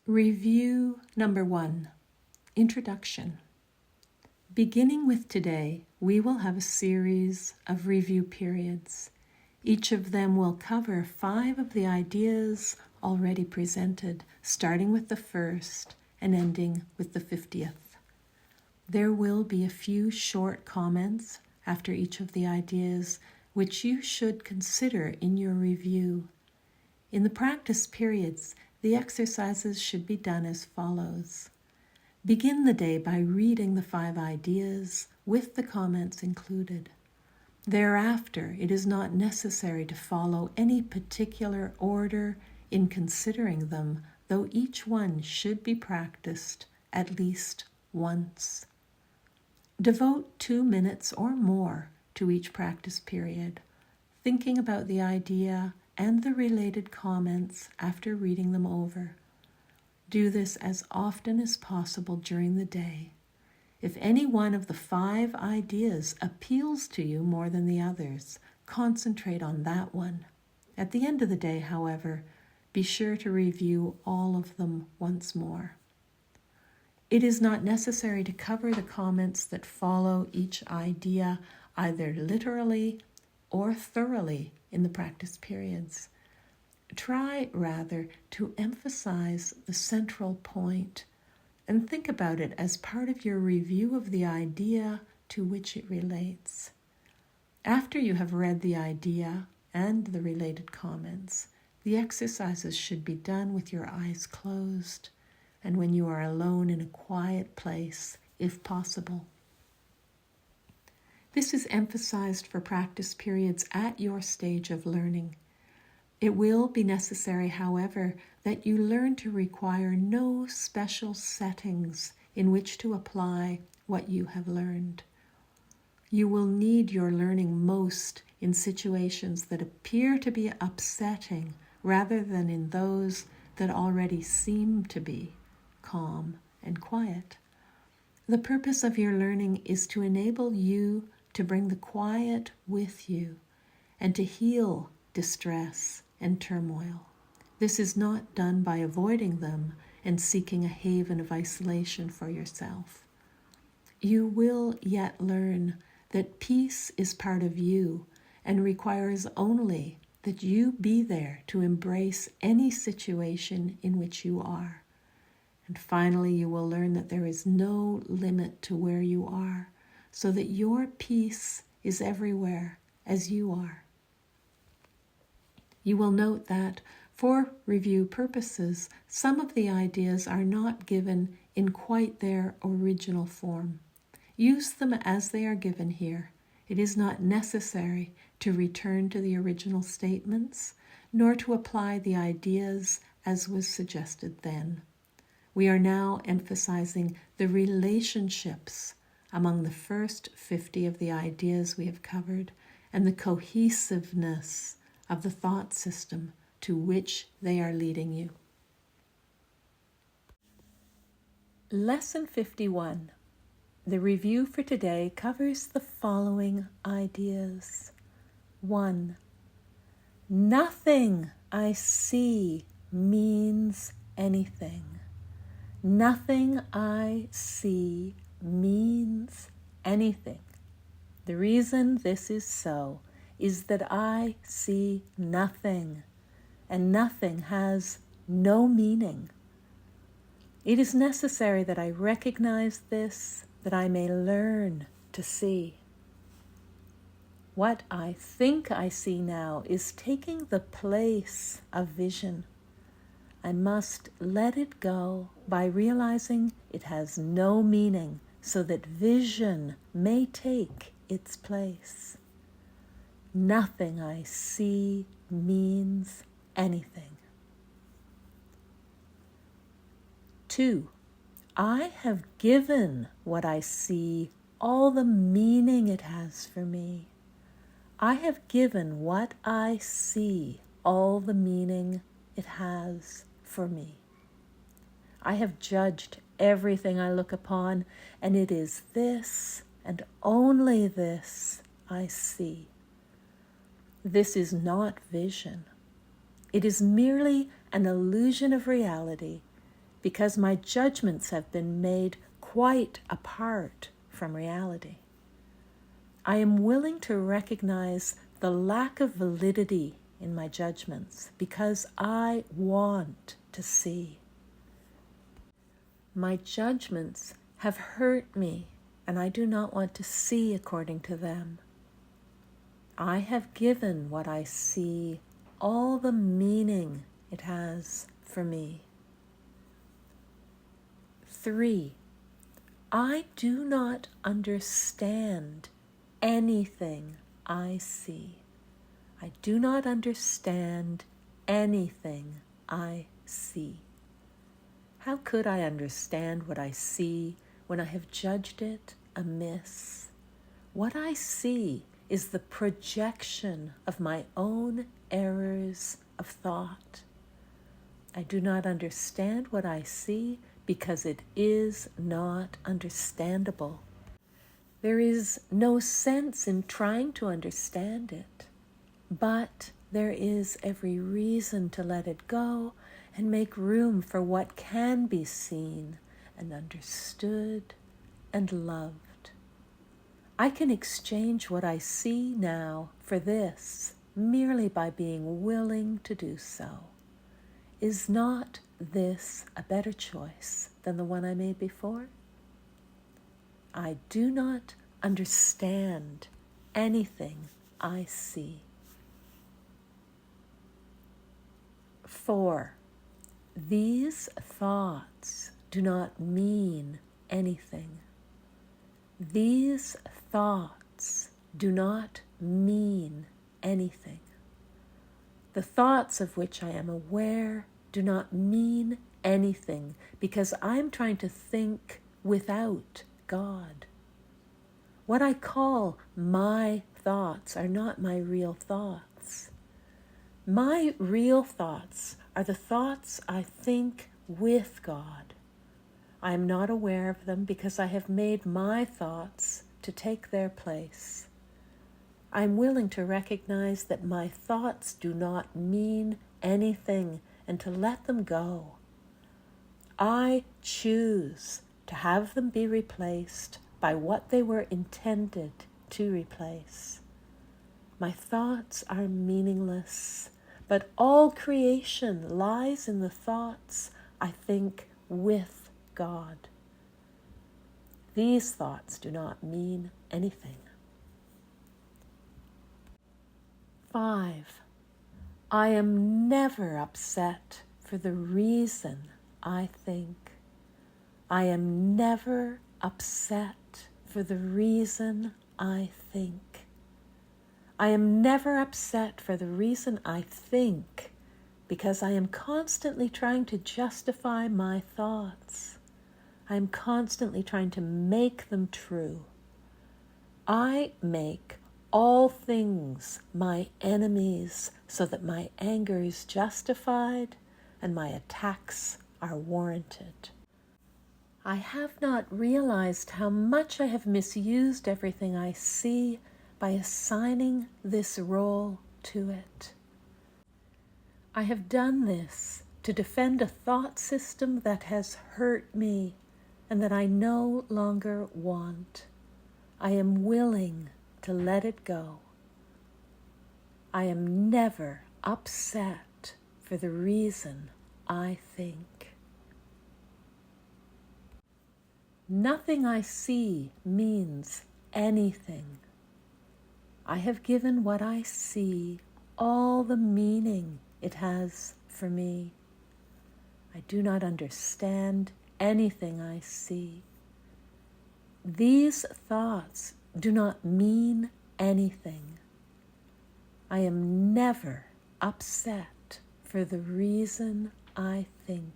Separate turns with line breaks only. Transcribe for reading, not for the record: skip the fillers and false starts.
Review number 1, Introduction. Beginning with today, we will have a series of review periods. Each of them will cover 5 of the ideas already presented, starting with the first and ending with the 50th. There will be a few short comments after each of the ideas, which you should consider in your review. In the practice periods, the exercises should be done as follows. Begin the day by reading the 5 ideas with the comments included. Thereafter, it is not necessary to follow any particular order in considering them, though each one should be practiced at least once. Devote 2 minutes or more to each practice period, thinking about the idea and the related comments after reading them over. Do this as often as possible during the day. If any one of the 5 ideas appeals to you more than the others, concentrate on that one. At the end of the day, however, be sure to review all of them once more. It is not necessary to cover the comments that follow each idea either literally or thoroughly in the practice periods. Try, rather, to emphasize the central point and think about it as part of your review of the idea to which it relates. After you have read the idea and the related comments, the exercises should be done with your eyes closed and when you are alone in a quiet place, if possible. This is emphasized for practice periods at your stage of learning. It will be necessary, however, that you learn to require no special settings in which to apply what you have learned. You will need your learning most in situations that appear to be upsetting rather than in those that already seem to be calm and quiet. The purpose of your learning is to enable you to bring the quiet with you and to heal distress and turmoil. This is not done by avoiding them and seeking a haven of isolation for yourself. You will yet learn that peace is part of you and requires only that you be there to embrace any situation in which you are. And finally, you will learn that there is no limit to where you are, so that your peace is everywhere as you are. You will note that, for review purposes, some of the ideas are not given in quite their original form. Use them as they are given here. It is not necessary to return to the original statements, nor to apply the ideas as was suggested then. We are now emphasizing the relationships among the first 50 of the ideas we have covered and the cohesiveness of the thought system to which they are leading you. Lesson 51. The review for today covers the following ideas. 1. Nothing I see means anything. Nothing I see means anything. The reason this is so is that I see nothing, and nothing has no meaning. It is necessary that I recognize this, that I may learn to see. What I think I see now is taking the place of vision. I must let it go by realizing it has no meaning so that vision may take its place. Nothing I see means anything. 2. I have given what I see all the meaning it has for me. I have given what I see all the meaning it has for me. I have judged everything I look upon, and it is this and only this I see. This is not vision. It is merely an illusion of reality, because my judgments have been made quite apart from reality. I am willing to recognize the lack of validity in my judgments because I want to see. My judgments have hurt me, and I do not want to see according to them. I have given what I see all the meaning it has for me. 3. I do not understand anything I see. I do not understand anything I see. How could I understand what I see when I have judged it amiss? What I see is the projection of my own errors of thought. I do not understand what I see because it is not understandable. There is no sense in trying to understand it, but there is every reason to let it go and make room for what can be seen and understood and loved. I can exchange what I see now for this merely by being willing to do so. Is not this a better choice than the one I made before? I do not understand anything I see. 4. These thoughts do not mean anything. These thoughts do not mean anything. The thoughts of which I am aware do not mean anything because I'm trying to think without God. What I call my thoughts are not my real thoughts. My real thoughts are the thoughts I think with God. I am not aware of them because I have made my thoughts to take their place. I'm willing to recognize that my thoughts do not mean anything and to let them go. I choose to have them be replaced by what they were intended to replace. My thoughts are meaningless, but all creation lies in the thoughts I think with God. These thoughts do not mean anything. 5. I am never upset for the reason I think. I am never upset for the reason I think. I am never upset for the reason I think because I am constantly trying to justify my thoughts. I am constantly trying to make them true. I make all things my enemies so that my anger is justified and my attacks are warranted. I have not realized how much I have misused everything I see by assigning this role to it. I have done this to defend a thought system that has hurt me and that I no longer want. I am willing to let it go. I am never upset for the reason I think. Nothing I see means anything. I have given what I see all the meaning it has for me. I do not understand anything I see. These thoughts do not mean anything. I am never upset for the reason I think.